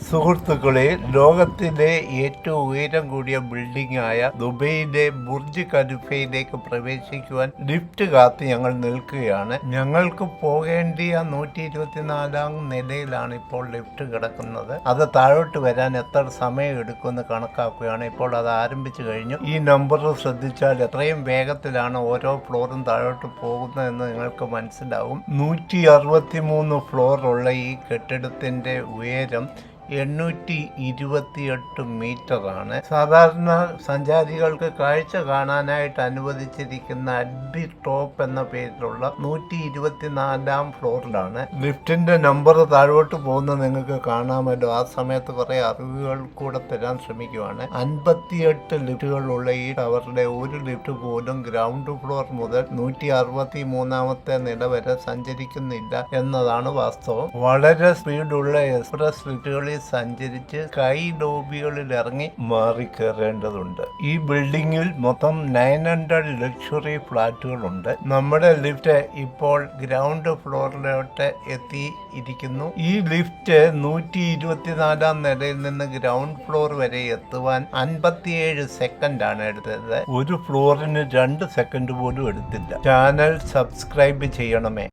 സുഹൃത്തുക്കളെ, ലോകത്തിലെ ഏറ്റവും ഉയരം കൂടിയ ബിൽഡിംഗ് ആയ ദുബൈയിലെ ബുർജ് ഖലീഫയിലേക്ക് പ്രവേശിക്കുവാൻ ലിഫ്റ്റ് കാത്ത് ഞങ്ങൾ നിൽക്കുകയാണ്. ഞങ്ങൾക്ക് പോകേണ്ടിയ 124-ാം നിലയിലാണ് ഇപ്പോൾ ലിഫ്റ്റ് കിടക്കുന്നത്. അത് താഴോട്ട് വരാൻ എത്ര സമയം എടുക്കുമെന്ന് കണക്കാക്കുകയാണ്. ഇപ്പോൾ അത് ആരംഭിച്ചു കഴിഞ്ഞു. ഈ നമ്പർ ശ്രദ്ധിച്ചാൽ എത്രയും വേഗത്തിലാണ് ഓരോ ഫ്ലോറും താഴോട്ട് പോകുന്നതെന്ന് നിങ്ങൾക്ക് മനസ്സിലാവും. 163 ഫ്ലോറുള്ള ഈ കെട്ടിടത്തിന്റെ ഉയരം 828 മീറ്ററാണ്. സാധാരണ സഞ്ചാരികൾക്ക് കാഴ്ച കാണാനായിട്ട് അനുവദിച്ചിരിക്കുന്ന അഡ്ബി ടോപ്പ് എന്ന പേരിലുള്ള 124-ാം ഫ്ലോറിലാണ്. ലിഫ്റ്റിന്റെ നമ്പർ താഴോട്ട് പോകുന്നത് നിങ്ങൾക്ക് കാണാമല്ലോ. ആ സമയത്ത് കുറെ അറിവുകൾ കൂടെ തരാൻ ശ്രമിക്കുവാണ്. 58 ലിഫ്റ്റുകളുള്ള ഈ ടവറിലെ ഒരു ലിഫ്റ്റ് പോലും ഗ്രൗണ്ട് ഫ്ലോർ മുതൽ 163-ാമത്തെ നില വരെ സഞ്ചരിക്കുന്നില്ല എന്നതാണ് വാസ്തവം. വളരെ സ്പീഡുള്ള എക്സ്പ്രസ് ലിഫ്റ്റുകളിൽ സഞ്ചരിച്ച് സ്കൈ ലോബികളിൽ ഇറങ്ങി മാറി കയറേണ്ടതുണ്ട്. ഈ ബിൽഡിങ്ങിൽ മൊത്തം 900 ലക്ഷറി ഫ്ലാറ്റുകളുണ്ട്. നമ്മുടെ ലിഫ്റ്റ് ഇപ്പോൾ ഗ്രൗണ്ട് ഫ്ലോറിലോട്ട് എത്തിയിരിക്കുന്നു. ഈ ലിഫ്റ്റ് 124-ാം നിലയിൽ നിന്ന് ഗ്രൗണ്ട് ഫ്ലോർ വരെ എത്തുവാൻ 57 സെക്കൻഡാണ് എടുത്തത്. ഒരു ഫ്ലോറിന് 2 സെക്കൻഡ് പോലും എടുത്തില്ല. ചാനൽ സബ്സ്ക്രൈബ് ചെയ്യണമേ.